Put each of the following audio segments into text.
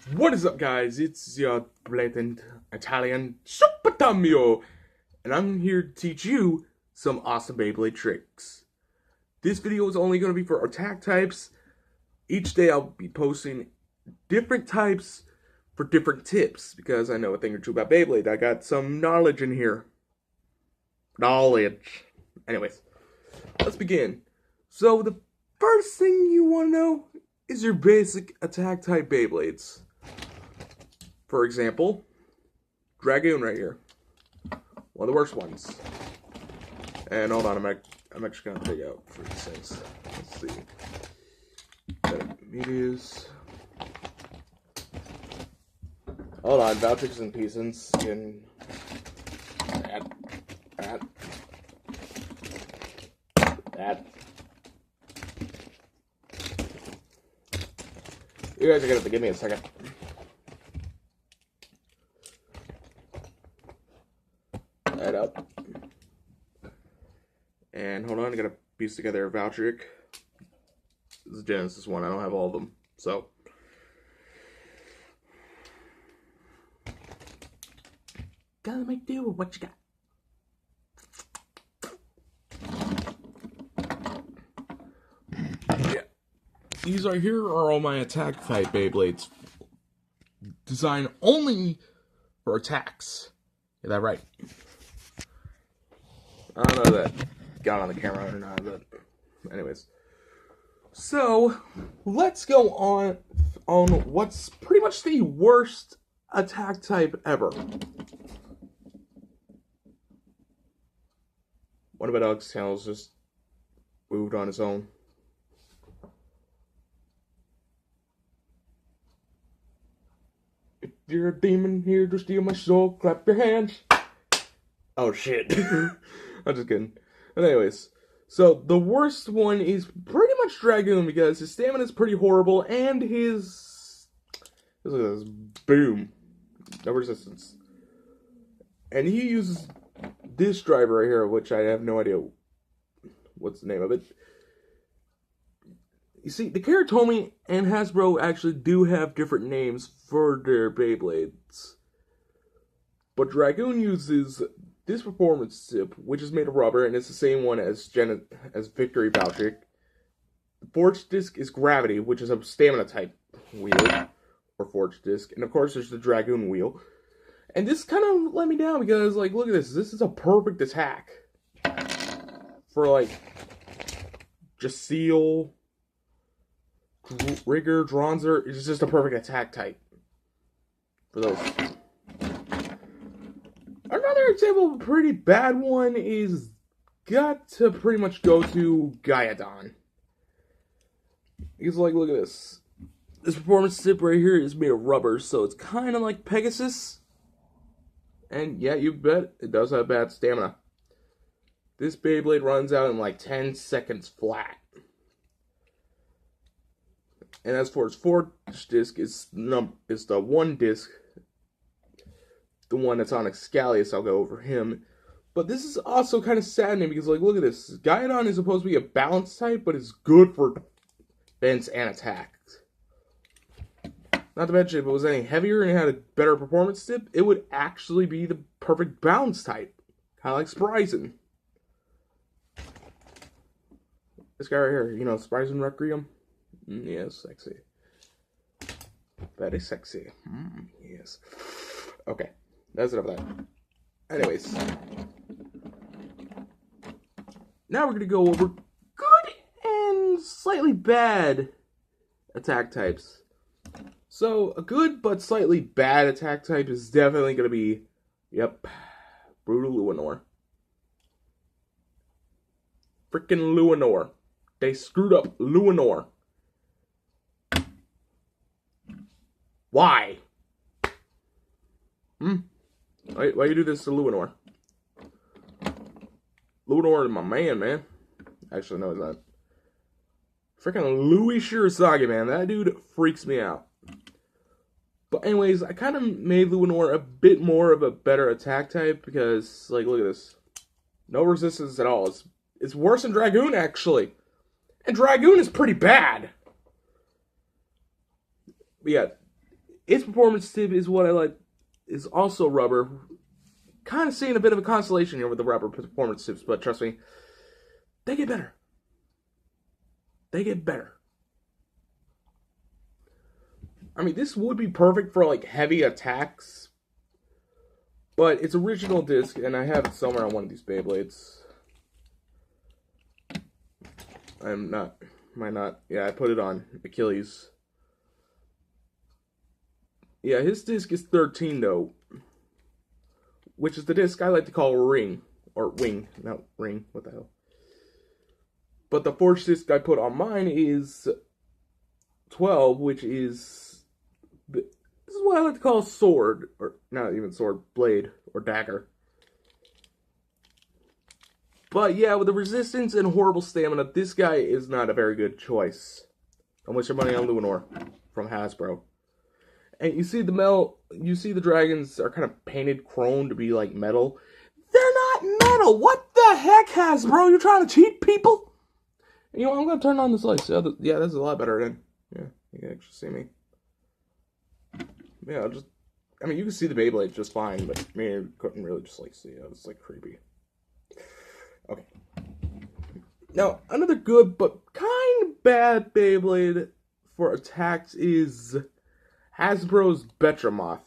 What is up, guys? It's your blatant Italian Super Tamio, and I'm here to teach you some awesome Beyblade tricks. This video is only going to be for attack types. Each day I'll be posting different types for different tips, because I know a thing or two about Beyblade. I got some knowledge in here. Knowledge. Anyways, let's begin. So the first thing you want to know is your basic attack type Beyblades. For example, Dragoon right here. One of the worst ones. And hold on, I'm actually gonna dig out for these things. Let's see. Medias. Hold on, Valtrix and Peasants can that. You guys are gonna have to give me a second. That up. And hold on, I gotta piece together a Valtric. This is Genesis one, I don't have all of them. So gotta make do with what you got. Yeah. These right here are all my attack type Beyblades. Designed only for attacks. Is that right? I don't know if that got on the camera or not, but anyways. So, let's go on what's pretty much the worst attack type ever. One of my dog's tails just moved on its own. If you're a demon here to steal my soul, clap your hands. Oh shit. I'm just kidding. But anyways, so the worst one is pretty much Dragoon, because his stamina is pretty horrible, and his boom, no resistance. And he uses this driver right here, which I have no idea what's the name of it. You see, the Karatomi and Hasbro actually do have different names for their Beyblades. But Dragoon uses this performance chip, which is made of rubber, and it's the same one as Victory Valtric. The Forge Disc is Gravity, which is a stamina type wheel, or Forge Disc. And of course, there's the Dragoon wheel. And this kind of let me down, because, like, look at this. This is a perfect attack for, like, Jaceel, Rigger, Dronzer. It's just a perfect attack type for those. Another example of a pretty bad one is got to pretty much go to Gaidon. Because, like, look at this. This performance tip right here is made of rubber, so it's kind of like Pegasus. And yeah, you bet it does have bad stamina. This Beyblade runs out in like 10 seconds flat. And as for its Forge Disc, it's the one disc. The one that's on Excalius, I'll go over him. But this is also kind of saddening, because, like, look at this. Gaidon is supposed to be a balance type, but it's good for defense and attacks. Not to mention, if it was any heavier and it had a better performance tip, it would actually be the perfect balance type. Kind of like Spryzen. This guy right here, you know, Spryzen Requiem? Yes, sexy. Very sexy. Yes. Okay. That's enough of that. Anyways. Now we're going to go over good and slightly bad attack types. So, a good but slightly bad attack type is definitely going to be, yep, Brutal Luinor. Freaking Luinor. They screwed up Luinor. Why? Why you do this to Luinor? Luinor is my man. Actually, no, it's not. Freaking Louis Shirasagi, man. That dude freaks me out. But anyways, I kind of made Luinor a bit more of a better attack type, because, like, look at this. No resistance at all. It's worse than Dragoon, actually. And Dragoon is pretty bad. But yeah, its performance tip is what I like, is also rubber. Kind of seeing a bit of a consolation here with the rubber performance tips, but trust me, they get better. They get better. I mean, this would be perfect for, like, heavy attacks. But it's original disc, and I have it somewhere on one of these Beyblades. Yeah, I put it on Achilles. Yeah, his disc is 13, though. Which is the disc I like to call ring. Or wing. Not ring. What the hell? But the forged disc I put on mine is 12, which is... This is what I like to call sword. Or not even sword. Blade. Or dagger. But yeah, with the resistance and horrible stamina, this guy is not a very good choice. Don't waste your money on Luminor from Hasbro. And you see the dragons are kind of painted chrome to be like metal. They're not metal! What the heck, Hasbro? You're trying to cheat people? You know, I'm going to turn on this light. Yeah, that's a lot better then. Yeah, you can actually see me. Yeah, I mean, you can see the Beyblade just fine, but I mean, you couldn't really just, like, see it. It's, like, creepy. Okay. Now, another good but kind of bad Beyblade for attacks is Hasbro's Betramoth.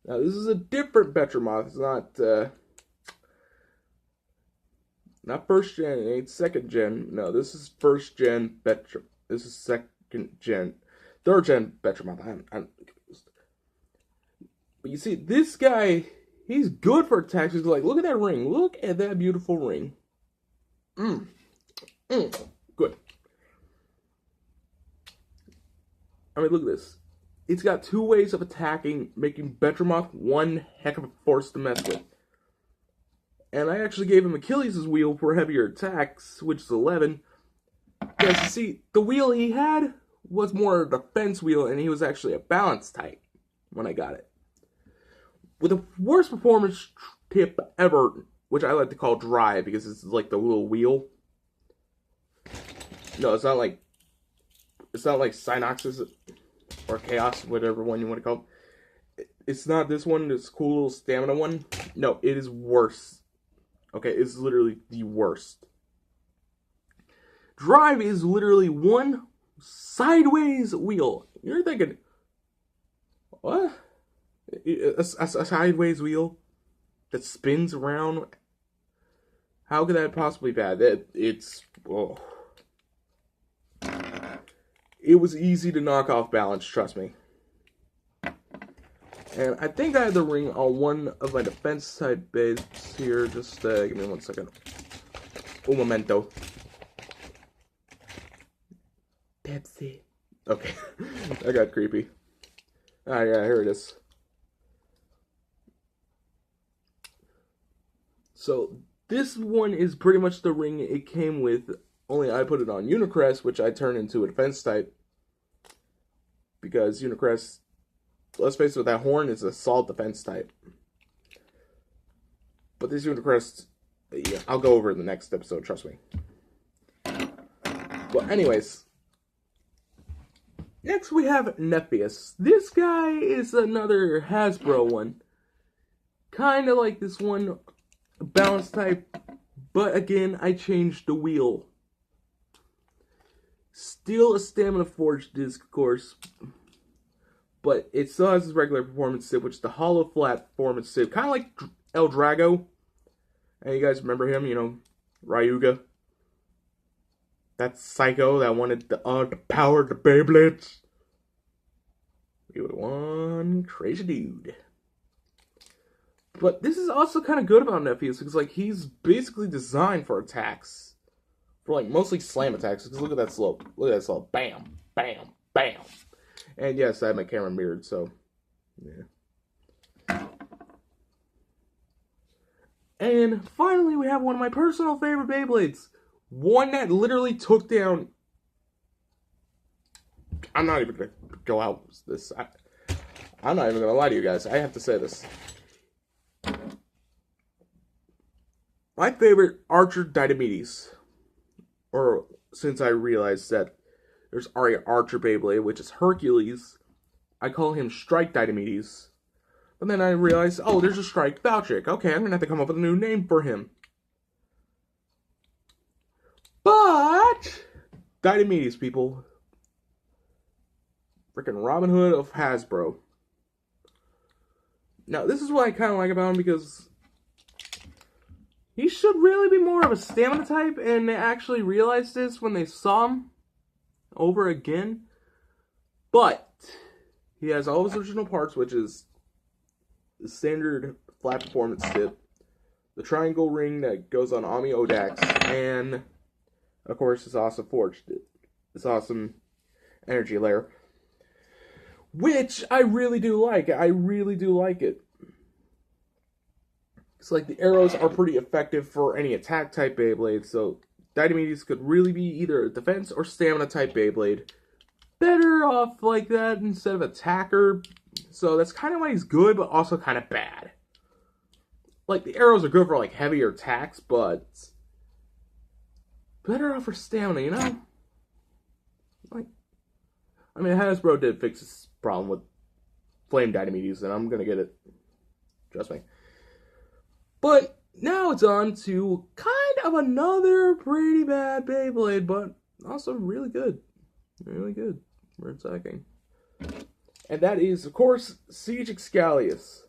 Now, this is a different Betramoth. It's not first gen, it ain't second gen. No, this is first gen Betramoth. This is second gen, third gen Betramoth. I'm confused. But you see, this guy, he's good for attacks. He's like, look at that ring. Look at that beautiful ring. Good. I mean, look at this. It's got two ways of attacking, making Betramoth one heck of a force to mess with. And I actually gave him Achilles' wheel for heavier attacks, which is 11. Because, you see, the wheel he had was more a defense wheel, and he was actually a balance type when I got it. With the worst performance tip ever, which I like to call drive, because it's like the little wheel. No, it's not like Synox's or Chaos, whatever one you want to call it. It's not this one, this cool little stamina one. No, it is worse. Okay, it's literally the worst. Drive is literally one sideways wheel. You're thinking, what? A sideways wheel that spins around? How could that possibly be bad? Oh. It was easy to knock off balance, trust me. And I think I have the ring on one of my defense side bases here. Just give me 1 second. Un momento. Pepsi. Okay. That got creepy. Ah, yeah, here it is. So, this one is pretty much the ring it came with, only I put it on Unicrest, which I turned into a defense type. Because Unicrest, let's face it, with that horn, is a solid defense type. But this Unicrest, yeah, I'll go over in the next episode, trust me. Well, anyways. Next we have Nepheus. This guy is another Hasbro one. Kind of like this one, balance type. But again, I changed the wheel. Still a stamina forged disc, of course. But it still has its regular performance tip, which is the hollow flat performance tip. Kind of like El Drago. And you guys remember him, you know, Ryuga. That psycho that wanted the power the Beyblades. He was one crazy dude. But this is also kind of good about Nepheus, because like he's basically designed for attacks. For like mostly slam attacks, because look at that slope. Look at that slope. Bam, bam, bam. And yes, I have my camera mirrored, so yeah. And finally, we have one of my personal favorite Beyblades. One that literally took down... I'm not even going to go out with this. I'm not even going to lie to you guys. I have to say this. My favorite Archer Dynamites. Or, since I realized that there's already Archer Beyblade, which is Hercules. I call him Strike Diomedes. But then I realized, oh, there's a Strike Valtryek. Okay, I'm going to have to come up with a new name for him. But Diomedes, people. Freaking Robin Hood of Hasbro. Now, this is what I kind of like about him, because he should really be more of a stamina type, and they actually realized this when they saw him over again. But he has all his original parts, which is the standard flat performance tip, the triangle ring that goes on Ami Odax, and of course this awesome forged, this awesome energy layer, which I really do like. I really do like it. It's like the arrows are pretty effective for any attack type Beyblade, so Diomedes could really be either a defense or stamina type Beyblade. Better off like that instead of attacker. So that's kind of why he's good, but also kind of bad. Like, the arrows are good for like heavier attacks, but better off for stamina, you know? Like, I mean, Hasbro did fix this problem with Flame Diomedes, and I'm gonna get it. Trust me. But now it's on to kind of another pretty bad Beyblade, but also really good. Really good for attacking. And that is, of course, Siege Excalius.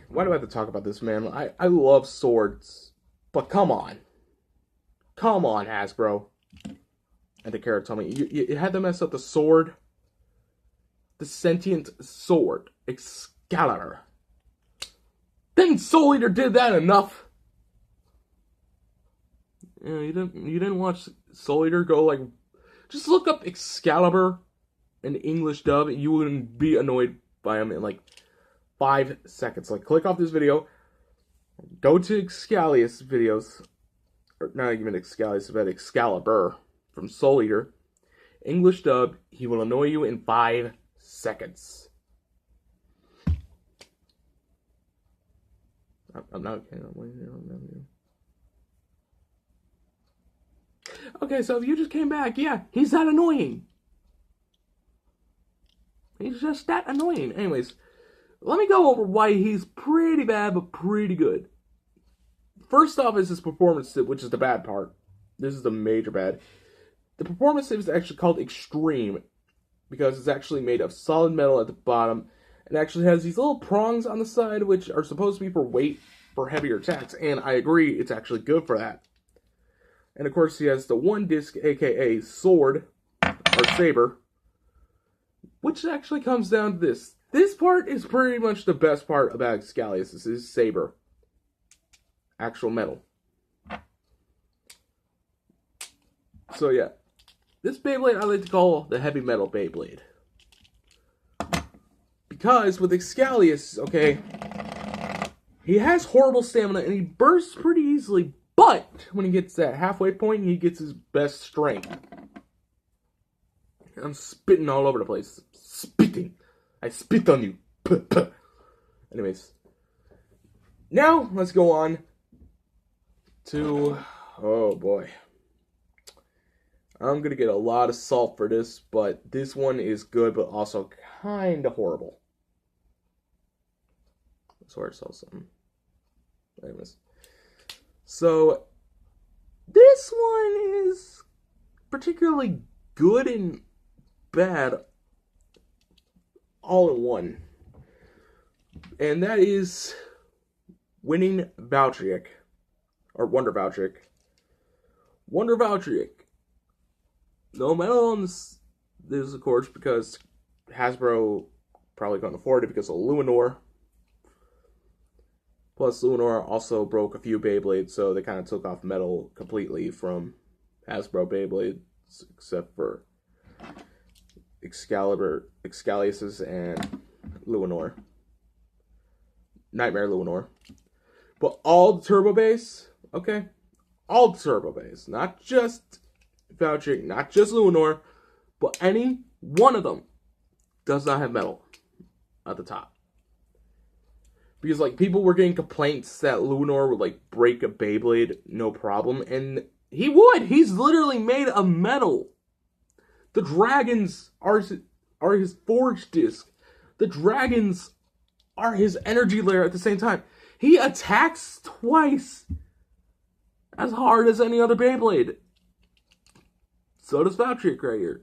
Why do I have to talk about this, man? I love swords, but come on. Come on, Hasbro. And the character told me, you had to mess up the sword. The sentient sword, Excalibur. Didn't Soul Eater did that enough? Yeah, you didn't watch Soul Eater go like, just look up Excalibur in the English dub, and you wouldn't be annoyed by him in like 5 seconds. Like, click off this video, go to Excalius videos, or not even Excalius, but Excalibur from Soul Eater, English dub. He will annoy you in 5 seconds. I'm not okay. I'm waiting. Okay, so if you just came back, yeah, he's that annoying. He's just that annoying. Anyways, let me go over why he's pretty bad, but pretty good. First off is his performance tip, which is the bad part. This is the major bad. The performance tip is actually called Extreme, because it's actually made of solid metal at the bottom. It actually has these little prongs on the side, which are supposed to be for weight, for heavier attacks, and I agree, it's actually good for that. And of course, he has the one disc, aka sword, or saber, which actually comes down to this. This part is pretty much the best part about Excalius. This is saber. Actual metal. So yeah. This Beyblade I like to call the heavy metal Beyblade. Because with Excalius, okay, he has horrible stamina and he bursts pretty easily, but when he gets that halfway point, he gets his best strength. I'm spitting all over the place. Spitting. I spit on you. Puh, puh. Anyways. Now, let's go on to... Oh, boy. I'm going to get a lot of salt for this, but this one is good, but also kind of horrible. That's where I saw something. Anyways. So, this one is particularly good and bad all in one. And that is Winning Valtryek. Or Wonder Valtryek. Wonder Valtryek. No metal on this, of course, because Hasbro probably couldn't afford it because of Luminor. Plus, Luminor also broke a few Beyblades, so they kind of took off metal completely from Hasbro Beyblades, except for Excalibur, Excalius, and Luminor. Nightmare Luminor. But all the Turbo Base, okay? All the Turbo Base, not just Valtryek, not just Luminor, but any one of them does not have metal at the top. Because, like, people were getting complaints that Luminor would, like, break a Beyblade, no problem. And He would. He's literally made of metal. The dragons are his forge disc. The dragons are his energy layer at the same time. He attacks twice as hard as any other Beyblade. So does Valtryek right here.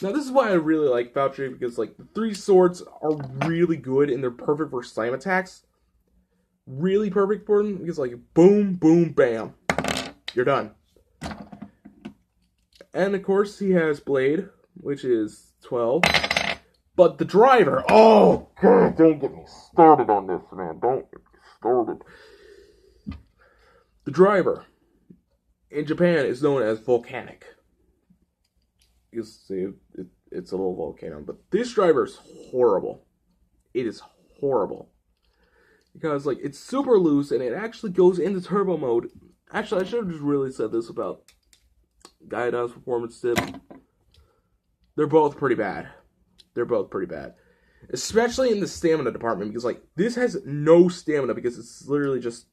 Now this is why I really like Valtryek, because like the three swords are really good and they're perfect for slam attacks. Really perfect for them because like boom, boom, bam, you're done. And of course he has Blade, which is 12. But the driver, oh god, don't get me started on this, man. Don't get me started. The driver in Japan is known as volcanic. You see, it's a little volcano, but this driver is horrible. It is horrible because like it's super loose and it actually goes into turbo mode. Actually, I should have just really said this about Gaidon's performance tip. They're both pretty bad. They're both pretty bad. Especially in the stamina department, because like this has no stamina because it's literally just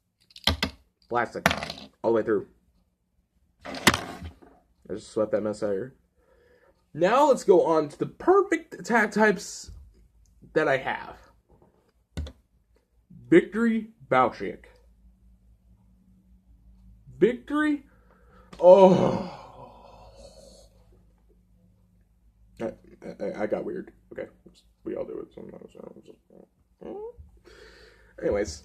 plastic all the way through. I just swept that mess out here. Now let's go on to the perfect attack types that I have. Victory Valtryek. Victory? Oh. I got weird. Okay, we all do it sometimes. Anyways,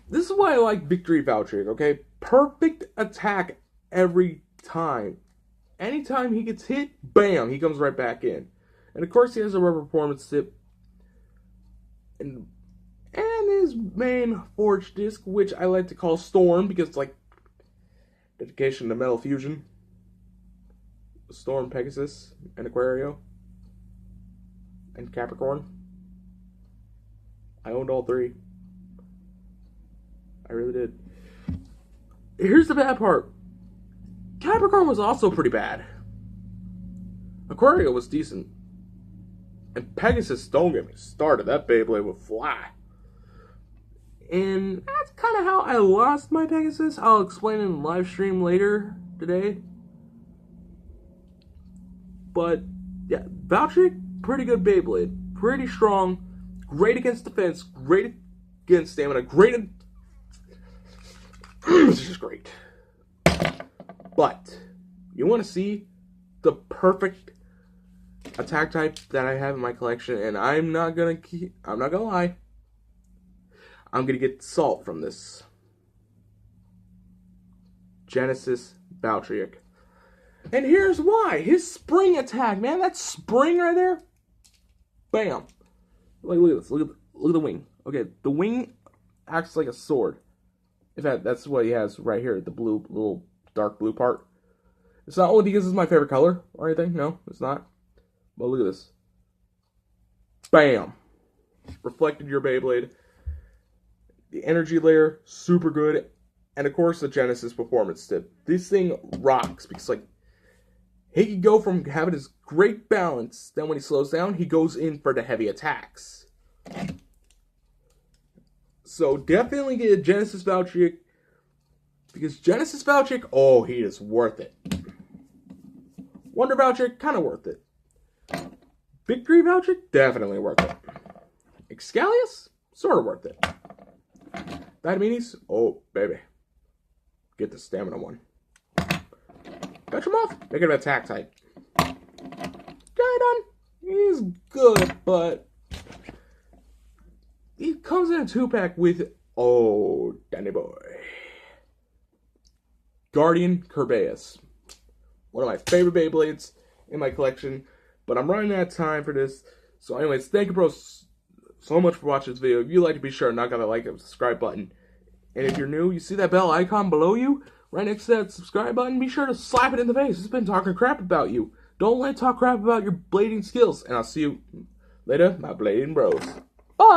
this is why I like Victory Valtryek, okay? Perfect attack every time. Anytime he gets hit, bam, he comes right back in. And of course he has a rubber performance tip. And his main forge disc, which I like to call Storm, because it's like dedication to Metal Fusion. Storm, Pegasus, and Aquario. And Capricorn. I owned all three. I really did. Here's the bad part. Capricorn was also pretty bad. Aquario was decent. And Pegasus, don't get me started. That Beyblade would fly. And that's kind of how I lost my Pegasus. I'll explain in the live stream later today. But, yeah, Valtryek, pretty good Beyblade. Pretty strong. Great against defense. Great against stamina. Great. It's just great. But, you want to see the perfect attack type that I have in my collection, and I'm not gonna lie. I'm gonna get salt from this. Genesis Valtryek. And here's why. His spring attack, man. That spring right there. Bam. Like, look at this. Look at the wing. Okay, the wing acts like a sword. In fact, that's what he has right here. The blue, little dark blue part. It's not only because it's my favorite color or anything. No, it's not. But look at this. Bam. Reflected your Beyblade. The energy layer, super good. And of course, the Genesis performance tip. This thing rocks because, like, he can go from having his great balance, then when he slows down, he goes in for the heavy attacks. So definitely get a Genesis Valtryek, because Genesis Valtryek, oh, he is worth it. Wonder Valtryek, kind of worth it. Victory Valtryek, definitely worth it. Excalius, sort of worth it. Vitaminis, oh, baby. Get the stamina one. Petromoth, make it an attack type. Gaidon, he's good, but he comes in a 2-pack with, oh, Danny boy. Guardian Kerbeus. One of my favorite Beyblades in my collection, but I'm running out of time for this. So anyways, thank you bros so much for watching this video. If you like to, be sure to knock out that like and subscribe button. And if you're new, you see that bell icon below you? Right next to that subscribe button, be sure to slap it in the face. It's been talking crap about you. Don't let it talk crap about your blading skills. And I'll see you later, my blading bros. Bye!